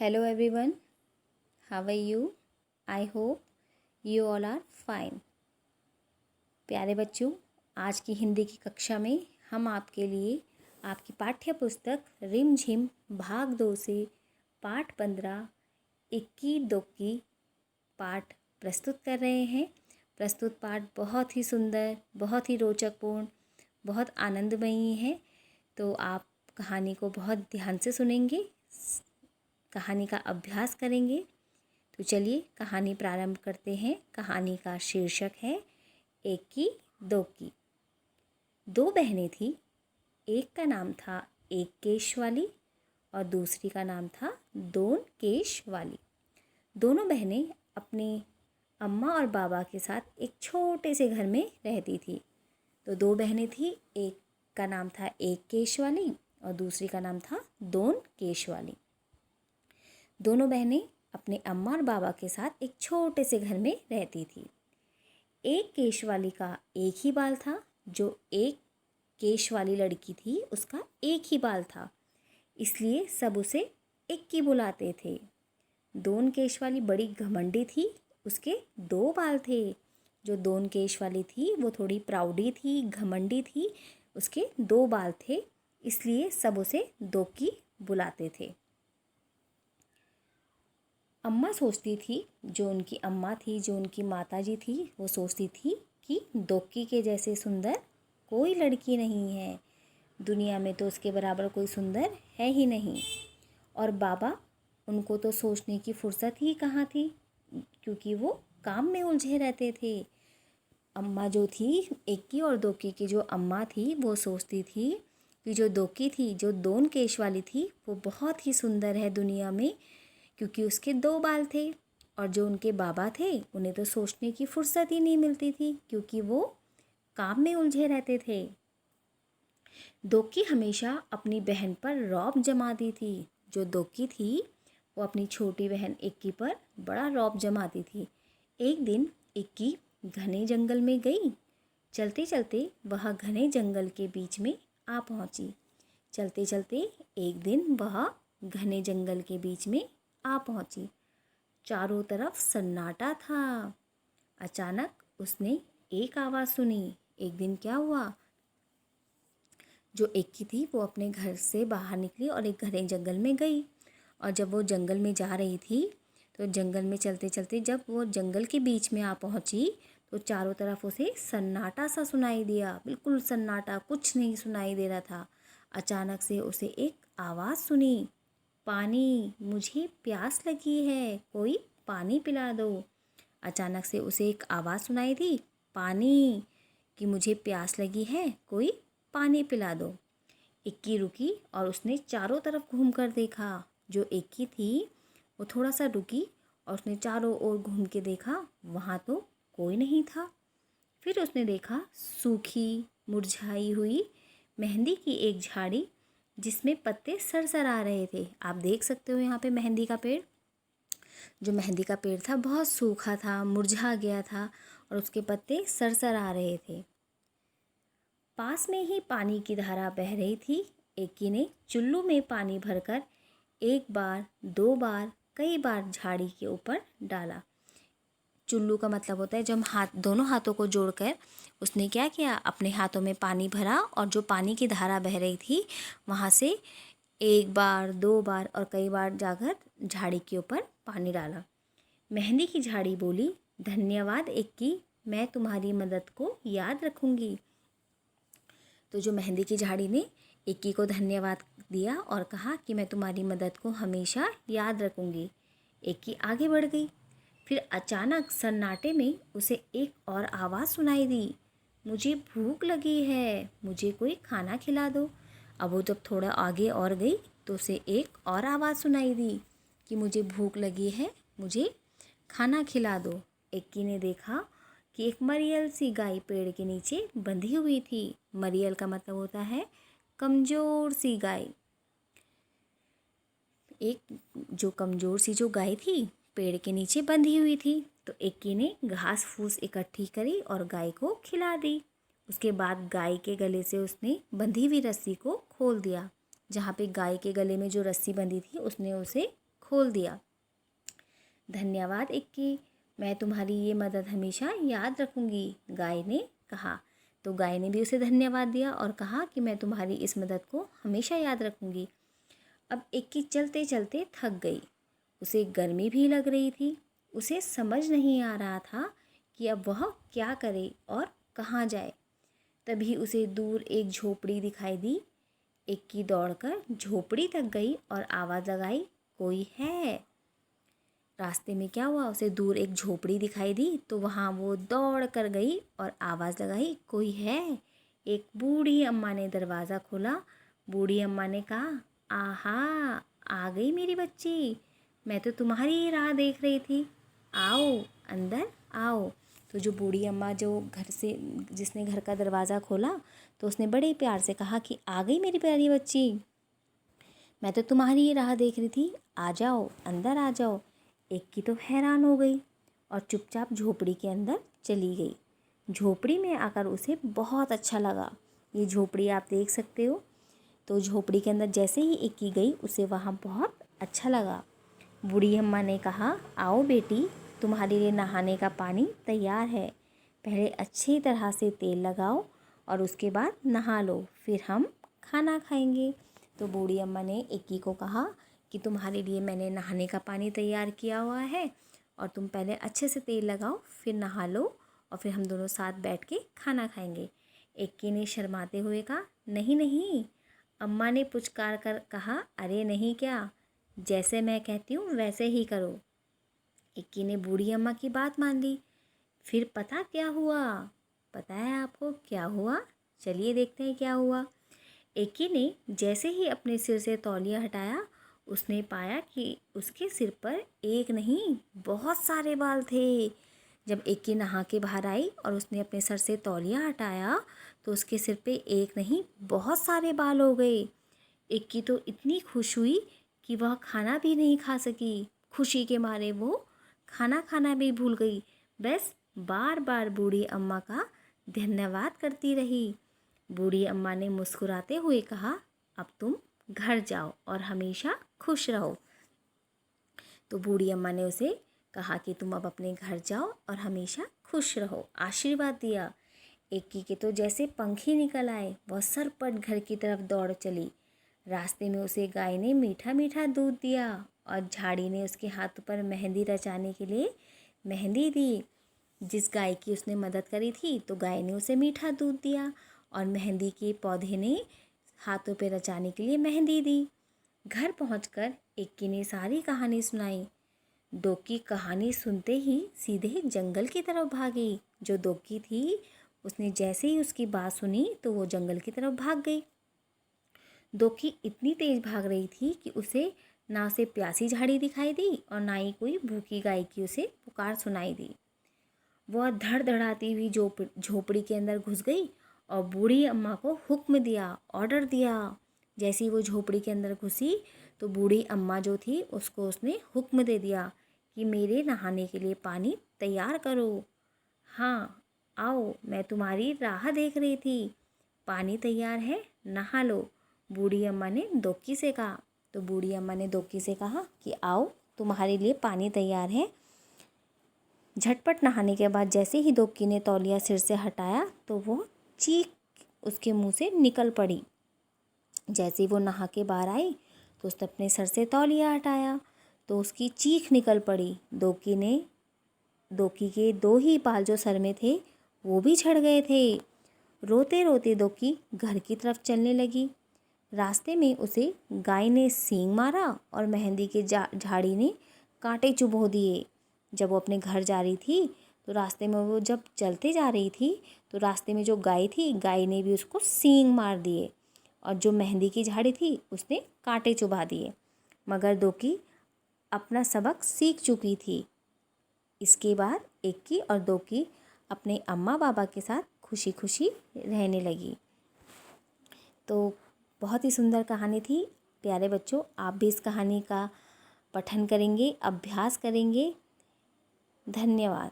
Hello everyone, how are you? I hope you all are fine. प्यारे बच्चों, आज की हिंदी की कक्षा में हम आपके लिए आपकी पाठ्य पुस्तक रिम झिम भाग 2 से पाठ 15 इक्की दुक्की पाठ प्रस्तुत कर रहे हैं। प्रस्तुत पाठ बहुत ही सुंदर, बहुत ही रोचकपूर्ण, बहुत आनंदमयी है। तो आप कहानी को बहुत ध्यान से सुनेंगे, कहानी का अभ्यास करेंगे। तो चलिए कहानी प्रारंभ करते हैं। कहानी का शीर्षक है इक्की दुक्की। दो बहनें थीं। एक का नाम था एक केश वाली और दूसरी का नाम था दोन केश वाली। दोनों बहनें अपने अम्मा और बाबा के साथ एक छोटे से घर में रहती थी। तो दो बहनें थीं, एक का नाम था एक केश वाली और दूसरी का नाम था दोन केश वाली। दोनों बहनें अपने अम्मा और बाबा के साथ एक छोटे से घर में रहती थी। एक केश वाली का एक ही बाल था। जो एक केश वाली लड़की थी उसका एक ही बाल था, इसलिए सब उसे इक्की बुलाते थे। दोन केश वाली बड़ी घमंडी थी, उसके दो बाल थे। जो दोन केश वाली थी वो थोड़ी प्राउडी थी, घमंडी थी, उसके दो बाल थे, इसलिए सब उसे दोक्की बुलाते थे। अम्मा सोचती थी, जो उनकी अम्मा थी, जो उनकी माताजी थी, वो सोचती थी कि दोक्की के जैसे सुंदर कोई लड़की नहीं है, दुनिया में तो उसके बराबर कोई सुंदर है ही नहीं। और बाबा, उनको तो सोचने की फुर्सत ही कहाँ थी, क्योंकि वो काम में उलझे रहते थे। अम्मा जो थी, इक्की और दोक्की की जो अम्मा थी, वो सोचती थी कि जो दोक्की थी, जो दोन केश वाली थी, वो बहुत ही सुंदर है दुनिया में, क्योंकि उसके दो बाल थे। और जो उनके बाबा थे, उन्हें तो सोचने की फुर्सत ही नहीं मिलती थी, क्योंकि वो काम में उलझे रहते थे। दोक्की हमेशा अपनी बहन पर रौब जमाती थी। जो दोक्की थी वो अपनी छोटी बहन इक्की पर बड़ा रौब जमाती थी। एक दिन इक्की घने जंगल में गई। चलते चलते वह घने जंगल के बीच में आ पहुंची। चलते चलते एक दिन वह घने जंगल के बीच में आ पहुंची। चारों तरफ सन्नाटा था। अचानक उसने एक आवाज़ सुनी। एक दिन क्या हुआ, जो इक्की थी वो अपने घर से बाहर निकली और एक घने जंगल में गई। और जब वो जंगल में जा रही थी, तो जंगल में चलते चलते जब वो जंगल के बीच में आ पहुंची, तो चारों तरफ उसे सन्नाटा सा सुनाई दिया। बिल्कुल सन्नाटा, कुछ नहीं सुनाई दे रहा था। अचानक से उसे एक आवाज़ सुनी, पानी, मुझे प्यास लगी है, कोई पानी पिला दो। अचानक से उसे एक आवाज़ सुनाई दी, पानी, कि मुझे प्यास लगी है, कोई पानी पिला दो। इक्की रुकी और उसने चारों तरफ घूम कर देखा। जो इक्की थी वो थोड़ा सा रुकी और उसने चारों ओर घूम के देखा, वहाँ तो कोई नहीं था। फिर उसने देखा सूखी मुरझाई हुई मेहंदी की एक झाड़ी, जिसमें पत्ते सरसर आ रहे थे। आप देख सकते हो यहाँ पे मेहंदी का पेड़। जो मेहंदी का पेड़ था बहुत सूखा था, मुरझा गया था और उसके पत्ते सरसर आ रहे थे। पास में ही पानी की धारा बह रही थी। इक्की ने चुल्लू में पानी भरकर एक बार, दो बार, कई बार झाड़ी के ऊपर डाला। चुल्लू का मतलब होता है जब दोनों हाथों को जोड़कर उसने क्या किया, अपने हाथों में पानी भरा और जो पानी की धारा बह रही थी वहाँ से एक बार, दो बार और कई बार जाकर झाड़ी के ऊपर पानी डाला। मेहंदी की झाड़ी बोली, धन्यवाद इक्की, मैं तुम्हारी मदद को याद रखूँगी। तो जो मेहंदी की झाड़ी ने इक्की को धन्यवाद दिया और कहा कि मैं तुम्हारी मदद को हमेशा याद रखूँगी। इक्की आगे बढ़ गई। फिर अचानक सन्नाटे में उसे एक और आवाज़ सुनाई दी, मुझे भूख लगी है, मुझे कोई खाना खिला दो। अब वो जब थोड़ा आगे और गई तो उसे एक और आवाज़ सुनाई दी कि मुझे भूख लगी है, मुझे खाना खिला दो। इक्की ने देखा कि एक मरियल सी गाय पेड़ के नीचे बंधी हुई थी। मरियल का मतलब होता है कमज़ोर सी गाय। एक जो कमज़ोर सी जो गाय थी पेड़ के नीचे बंधी हुई थी। तो इक्की ने घास फूस इकट्ठी करी और गाय को खिला दी। उसके बाद गाय के गले से उसने बंधी हुई रस्सी को खोल दिया। जहाँ पे गाय के गले में जो रस्सी बंधी थी उसने उसे खोल दिया। धन्यवाद इक्की, मैं तुम्हारी ये मदद हमेशा याद रखूँगी, गाय ने कहा। तो गाय ने भी उसे धन्यवाद दिया और कहा कि मैं तुम्हारी इस मदद को हमेशा याद रखूँगी। अब इक्की चलते चलते थक गई, उसे गर्मी भी लग रही थी। उसे समझ नहीं आ रहा था कि अब वह क्या करे और कहाँ जाए। तभी उसे दूर एक झोपड़ी दिखाई दी। इक्की दौड़कर झोपड़ी तक गई और आवाज़ लगाई, कोई है? रास्ते में क्या हुआ, उसे दूर एक झोपड़ी दिखाई दी तो वहाँ वो दौड़ कर गई और आवाज़ लगाई, कोई है? एक बूढ़ी अम्मा ने दरवाज़ा खोला। बूढ़ी अम्मा ने कहा, आहा, आ गई मेरी बच्ची, मैं तो तुम्हारी ही राह देख रही थी, आओ अंदर आओ। तो जो बूढ़ी अम्मा जो घर से जिसने घर का दरवाज़ा खोला तो उसने बड़े प्यार से कहा कि आ गई मेरी प्यारी बच्ची, मैं तो तुम्हारी ही राह देख रही थी, आ जाओ अंदर आ जाओ। इक्की तो हैरान हो गई और चुपचाप झोपड़ी के अंदर चली गई। झोपड़ी में आकर उसे बहुत अच्छा लगा। ये झोपड़ी आप देख सकते हो। तो झोपड़ी के अंदर जैसे ही इक्की गई उसे वहाँ बहुत अच्छा लगा। बूढ़ी अम्मा ने कहा, आओ बेटी, तुम्हारे लिए नहाने का पानी तैयार है। पहले अच्छी तरह से तेल लगाओ और उसके बाद नहा लो, फिर हम खाना खाएंगे। तो बूढ़ी अम्मा ने इक्की को कहा कि तुम्हारे लिए मैंने नहाने का पानी तैयार किया हुआ है और तुम पहले अच्छे से तेल लगाओ, फिर नहा लो और फिर हम दोनों साथ बैठ के खाना खाएंगे। इक्की ने शर्माते हुए कहा, नहीं नहीं। अम्मा ने पुचकार कर कहा, अरे नहीं क्या, जैसे मैं कहती हूँ वैसे ही करो। इक्की ने बूढ़ी अम्मा की बात मान ली। फिर पता क्या हुआ? पता है आपको क्या हुआ? चलिए देखते हैं क्या हुआ। इक्की ने जैसे ही अपने सिर से तौलिया हटाया, उसने पाया कि उसके सिर पर एक नहीं बहुत सारे बाल थे। जब इक्की नहा के बाहर आई और उसने अपने सर से तौलिया हटाया तो उसके सिर पे एक नहीं बहुत सारे बाल हो गए। इक्की तो इतनी खुश हुई कि वह खाना भी नहीं खा सकी। खुशी के मारे वो खाना खाना भी भूल गई। बस बार बार बूढ़ी अम्मा का धन्यवाद करती रही। बूढ़ी अम्मा ने मुस्कुराते हुए कहा, अब तुम घर जाओ और हमेशा खुश रहो। तो बूढ़ी अम्मा ने उसे कहा कि तुम अब अपने घर जाओ और हमेशा खुश रहो, आशीर्वाद दिया। इक्की के तो जैसे पंख ही निकल आए, वह सरपट घर की तरफ दौड़ चली। रास्ते में उसे गाय ने मीठा मीठा दूध दिया और झाड़ी ने उसके हाथों पर मेहंदी रचाने के लिए मेहंदी दी। जिस गाय की उसने मदद करी थी तो गाय ने उसे मीठा दूध दिया और मेहंदी के पौधे ने हाथों पे रचाने के लिए मेहंदी दी। घर पहुंचकर इक्की ने सारी कहानी सुनाई। दोक्की कहानी सुनते ही सीधे जंगल की तरफ भागी। जो दोक्की थी उसने जैसे ही उसकी बात सुनी तो वो जंगल की तरफ भाग गई। दोक्की इतनी तेज भाग रही थी कि उसे ना उसे प्यासी झाड़ी दिखाई दी और ना ही कोई भूखी गाय की उसे पुकार सुनाई दी। वह धड़धड़ाती हुई झोपड़ी के अंदर घुस गई और बूढ़ी अम्मा को हुक्म दिया, ऑर्डर दिया। जैसी वो झोपड़ी के अंदर घुसी तो बूढ़ी अम्मा जो थी उसको उसने हुक्म दे दिया कि मेरे नहाने के लिए पानी तैयार करो। हाँ, आओ, मैं तुम्हारी राह देख रही थी, पानी तैयार है, नहा लो, बूढ़ी अम्मा ने दोक्की से कहा। तो बूढ़ी अम्मा ने दोक्की से कहा कि आओ, तुम्हारे लिए पानी तैयार है। झटपट नहाने के बाद जैसे ही दोक्की ने तौलिया सिर से हटाया तो वो चीख उसके मुंह से निकल पड़ी। जैसे ही वो नहा के बाहर आई तो उसने अपने सर से तौलिया हटाया तो उसकी चीख निकल पड़ी। दोक्की के दो ही बाल जो सर में थे वो भी झड़ गए थे। रोते रोते दोक्की घर की तरफ चलने लगी। रास्ते में उसे गाय ने सींग मारा और मेहंदी के झाड़ी ने कांटे चुभो दिए। जब वो अपने घर जा रही थी तो रास्ते में वो जब चलते जा रही थी तो रास्ते में जो गाय थी, गाय ने भी उसको सींग मार दिए और जो मेहंदी की झाड़ी थी उसने कांटे चुभा दिए। मगर दोक्की अपना सबक सीख चुकी थी। इसके बाद इक्की और दोक्की अपने अम्मा बाबा के साथ खुशी खुशी रहने लगी। तो बहुत ही सुंदर कहानी थी। प्यारे बच्चों, आप भी इस कहानी का पठन करेंगे, अभ्यास करेंगे। धन्यवाद।